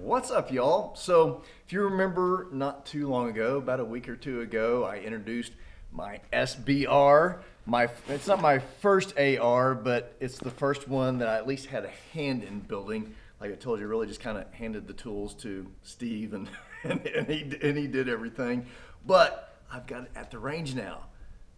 What's up, y'all? So, if you remember not too long ago, about a week or two ago, I introduced my SBR. It's not my first AR, but it's the first one that I at least had a hand in building. Like I told you, really just kind of handed the tools to Steve and, he did everything. But I've got it at the range now.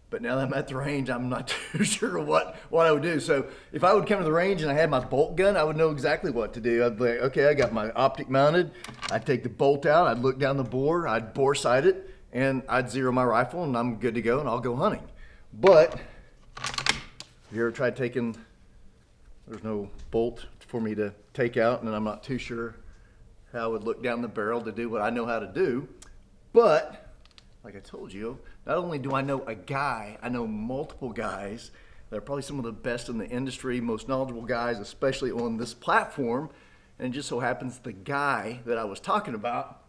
But now that I'm at the range, I'm not too sure what I would do. So if I would come to the range and I had my bolt gun, I would know exactly what to do. I'd be like, okay, I got my optic mounted. I'd take the bolt out, I'd look down the bore, I'd bore sight it, and I'd zero my rifle, and I'm good to go, and I'll go hunting. But have you ever tried taking, there's no bolt for me to take out, and I'm not too sure how I would look down the barrel to do what I know how to do. But like I told you, not only do I know a guy, I know multiple guys that are probably some of the best in the industry, most knowledgeable guys, especially on this platform. And it just so happens the guy that I was talking about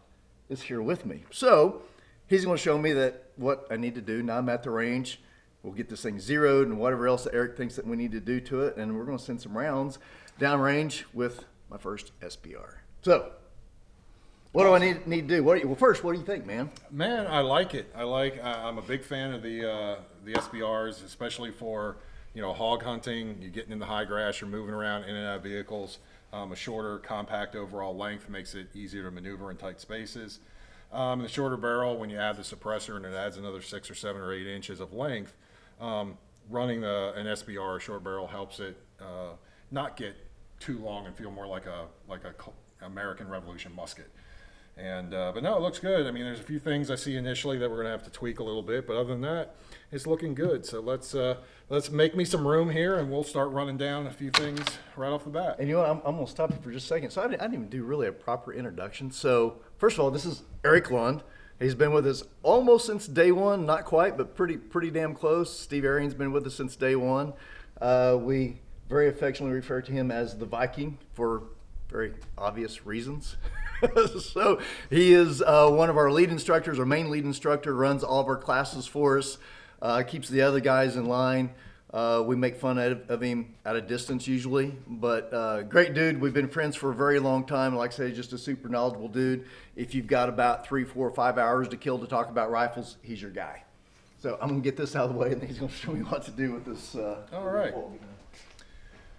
is here with me. So he's going to show me that what I need to do. Now I'm at the range. We'll get this thing zeroed and whatever else that Eric thinks that we need to do to it. And we're going to send some rounds downrange with my first SBR. So what do I need to do? Well, first, what do you think, man? Man, I like it. I'm a big fan of the SBRs, especially for, hog hunting. You're getting in the high grass, you're moving around in and out of vehicles. A shorter, compact overall length makes it easier to maneuver in tight spaces. The shorter barrel, when you add the suppressor and it adds another 6 or 7 or 8 inches of length, running an SBR, a short barrel, helps it not get too long and feel more like a American Revolution musket. But no, it looks good. I mean, there's a few things I see initially that we're gonna have to tweak a little bit, but other than that, it's looking good. So let's make me some room here, and we'll start running down a few things right off the bat. And you know what, I'm gonna stop you for just a second. So I didn't even do really a proper introduction. So first of all, this is Erik Lund. He's been with us almost since day one, not quite, but pretty damn close. Steve Arian's been with us since day one. We very affectionately refer to him as the Viking for very obvious reasons. So he is one of our lead instructors, our main lead instructor, runs all of our classes for us, keeps the other guys in line. We make fun of him at a distance usually, but great dude. We've been friends for a very long time. Like I say, just a super knowledgeable dude. If you've got about 3, 4, 5 hours to kill to talk about rifles, he's your guy. So I'm gonna get this out of the way, and then he's gonna show me what to do with this. All right.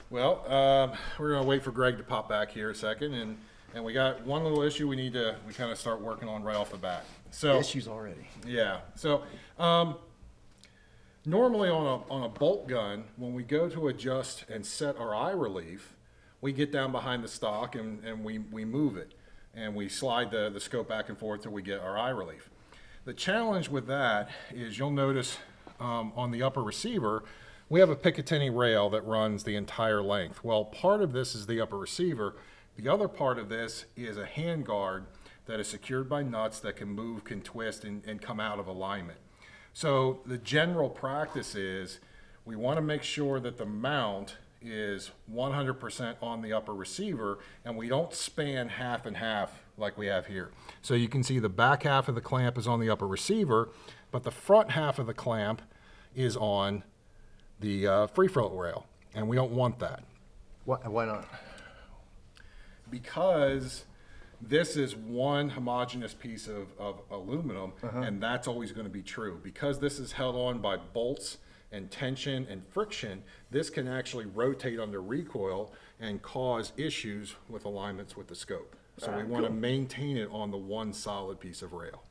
Well, we're gonna wait for Greg to pop back here a second, and we got one little issue we kind of start working on right off the bat. So issues already. Yeah. So normally on a bolt gun, when we go to adjust and set our eye relief, we get down behind the stock and we move it, and we slide the scope back and forth till we get our eye relief. The challenge with that is you'll notice on the upper receiver, we have a Picatinny rail that runs the entire length. Well, part of this is the upper receiver. The other part of this is a hand guard that is secured by nuts that can move, can twist, and come out of alignment. So the general practice is we want to make sure that the mount is 100% on the upper receiver, and we don't span half and half like we have here. So you can see the back half of the clamp is on the upper receiver, but the front half of the clamp is on the free float rail, and we don't want that. Why not? Because this is one homogeneous piece of aluminum, and that's always going to be true. Because this is held on by bolts and tension and friction, this can actually rotate under recoil and cause issues with alignments with the scope. So we want to maintain it on the one solid piece of rail.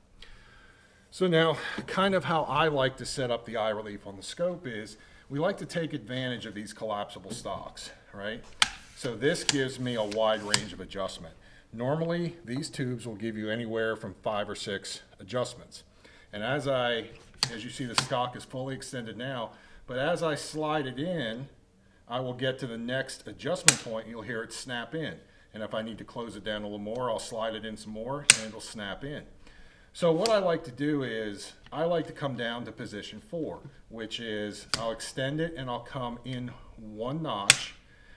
So now, kind of how I like to set up the eye relief on the scope is, we like to take advantage of these collapsible stocks, right? So this gives me a wide range of adjustment. Normally, these tubes will give you anywhere from 5 or 6 adjustments. And as you see, the stock is fully extended now, but as I slide it in, I will get to the next adjustment point, and you'll hear it snap in. And if I need to close it down a little more, I'll slide it in some more, and it'll snap in. So what I like to do is, I like to come down to position 4, which is I'll extend it and I'll come in 1 notch,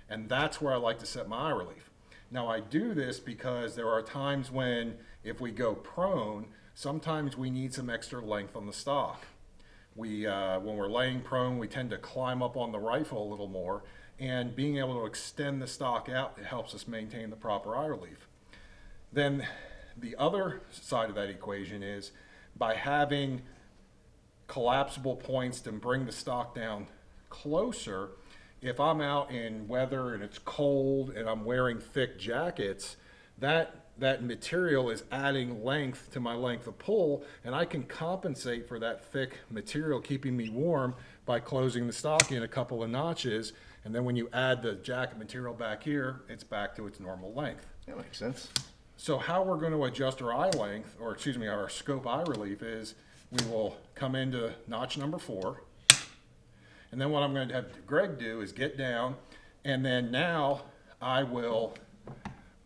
and that's where I like to set my eye relief. Now I do this because there are times when, if we go prone, sometimes we need some extra length on the stock. When we're laying prone, we tend to climb up on the rifle a little more, and being able to extend the stock out, it helps us maintain the proper eye relief. Then the other side of that equation is by having collapsible points to bring the stock down closer, if I'm out in weather and it's cold and I'm wearing thick jackets, that material is adding length to my length of pull, and I can compensate for that thick material keeping me warm by closing the stock in a couple of notches, and then when you add the jacket material back here, it's back to its normal length. That makes sense. So how we're going to adjust our eye length, or excuse me, our scope eye relief is we will come into notch number 4, and then what I'm going to have Greg do is get down, and then now I will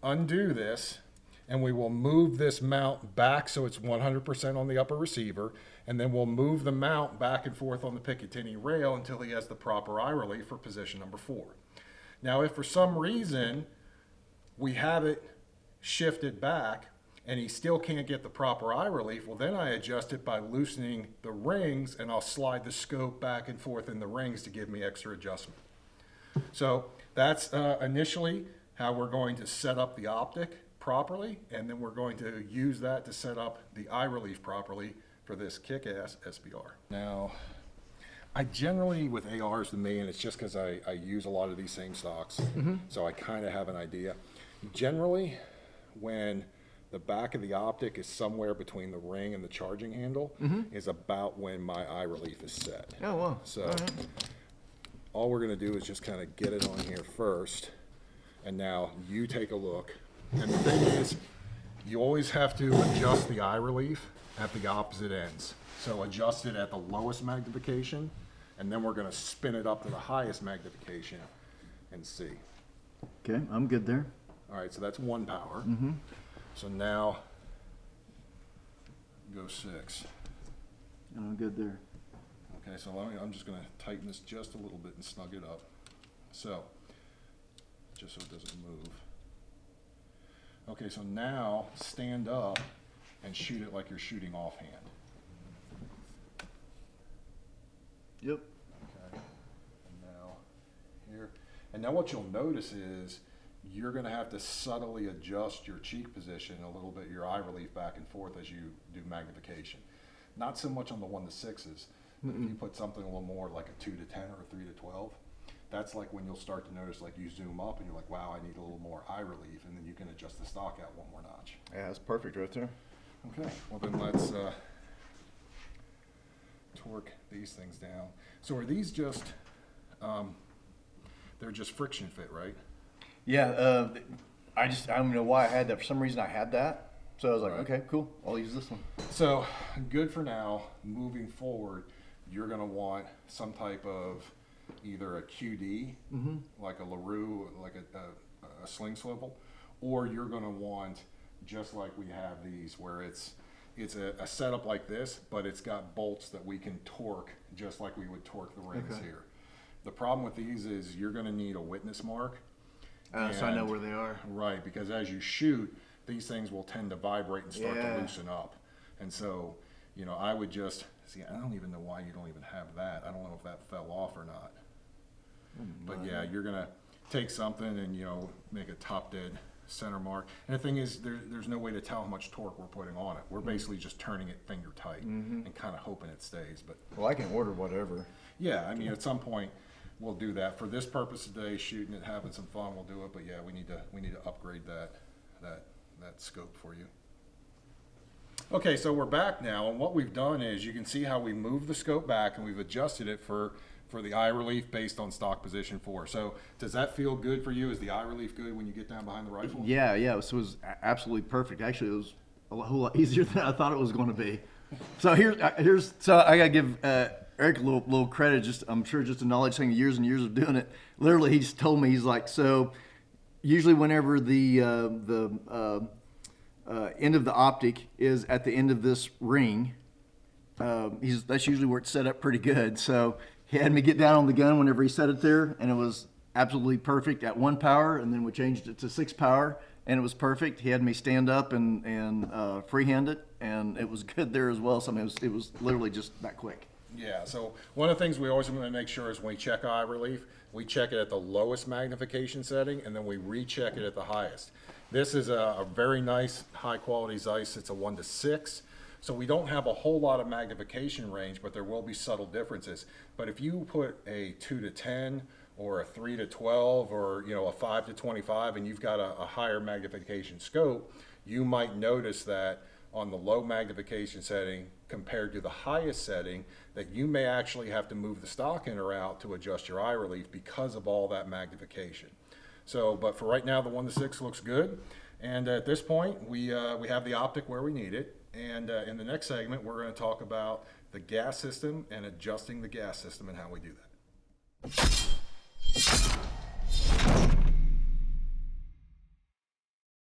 undo this, and we will move this mount back so it's 100% on the upper receiver, and then we'll move the mount back and forth on the Picatinny rail until he has the proper eye relief for position number 4. Now, if for some reason we have it shifted back and he still can't get the proper eye relief, well, then I adjust it by loosening the rings, and I'll slide the scope back and forth in the rings to give me extra adjustment. So that's initially how we're going to set up the optic properly, and then we're going to use that to set up the eye relief properly for this kick-ass SBR. Now, I generally, with ARs to me, and it's just because I use a lot of these same stocks, so I kind of have an idea. Generally, when the back of the optic is somewhere between the ring and the charging handle is about when my eye relief is set. Oh, wow. So all we're going to do is just kind of get it on here first, and now you take a look. And the thing is, you always have to adjust the eye relief at the opposite ends. So adjust it at the lowest magnification, and then we're going to spin it up to the highest magnification and see. Okay, I'm good there. All right, so that's 1 power. So now go 6. And I'm good there. Okay, so I'm just going to tighten this just a little bit and snug it up. So, just so it doesn't move. Okay, so now stand up and shoot it like you're shooting offhand. Yep. Okay, and now here. And now what you'll notice is you're going to have to subtly adjust your cheek position a little bit, your eye relief back and forth as you do magnification. Not so much on the 1 to 6s, but if you put something a little more like a 2 to 10 or a 3 to 12, that's like when you'll start to notice, like you zoom up and you're like, wow, I need a little more eye relief, and then you can adjust the stock out 1 more notch. Yeah, that's perfect right there. Okay, well then let's torque these things down. So are these just, they're just friction fit, right? Yeah, I don't know why I had that. For some reason I had that. So I was like, Right. okay, cool. I'll use this one. So good for now. Moving forward, you're going to want some type of either a QD, like a LaRue, like a sling swivel, or you're going to want, just like we have these, where it's a setup like this, but it's got bolts that we can torque just like we would torque the rings here. The problem with these is you're going to need a witness mark. So I know where they are. Right, because as you shoot, these things will tend to vibrate and start Yeah. to loosen up. And so, you know, I would just, see, I don't even know why you don't even have that. I don't know if that fell off or not. But yeah, you're going to take something and, you know, make a top dead center mark. And the thing is, there's no way to tell how much torque we're putting on it. We're basically just turning it finger tight and kind of hoping it stays. But Well, I can order whatever. yeah, I mean, at some point we'll do that. For this purpose today, shooting it, having some fun, we'll do it. But yeah, we need to upgrade that scope for you. Okay, so we're back now, and what we've done is you can see how we moved the scope back and we've adjusted it for the eye relief based on stock position 4. So does that feel good for you? Is the eye relief good when you get down behind the rifle? Yeah, so it was absolutely perfect. Actually, it was a whole lot easier than I thought it was going to be. So so I gotta give Erik a little credit. Just I'm sure just a knowledge thing, years and years of doing it. Literally, he's told me, he's like, so usually whenever the end of the optic is at the end of this ring, that's usually where it's set up pretty good. So he had me get down on the gun whenever he set it there, and it was absolutely perfect at 1 power, and then we changed it to 6 power, and it was perfect. He had me stand up and freehand it, and it was good there as well. So I mean, it was literally just that quick. Yeah, so one of the things we always want to make sure is when we check eye relief, we check it at the lowest magnification setting, and then we recheck it at the highest. This is a very nice, high-quality Zeiss. It's a 1:6. So we don't have a whole lot of magnification range, but there will be subtle differences. But if you put a 2:10 or a 3:12 or a 5:25 and you've got a higher magnification scope, you might notice that on the low magnification setting compared to the highest setting, that you may actually have to move the stock in or out to adjust your eye relief because of all that magnification. So, but for right now, the 1:6 looks good. And at this point, we have the optic where we need it. And in the next segment, we're going to talk about the gas system and adjusting the gas system and how we do that.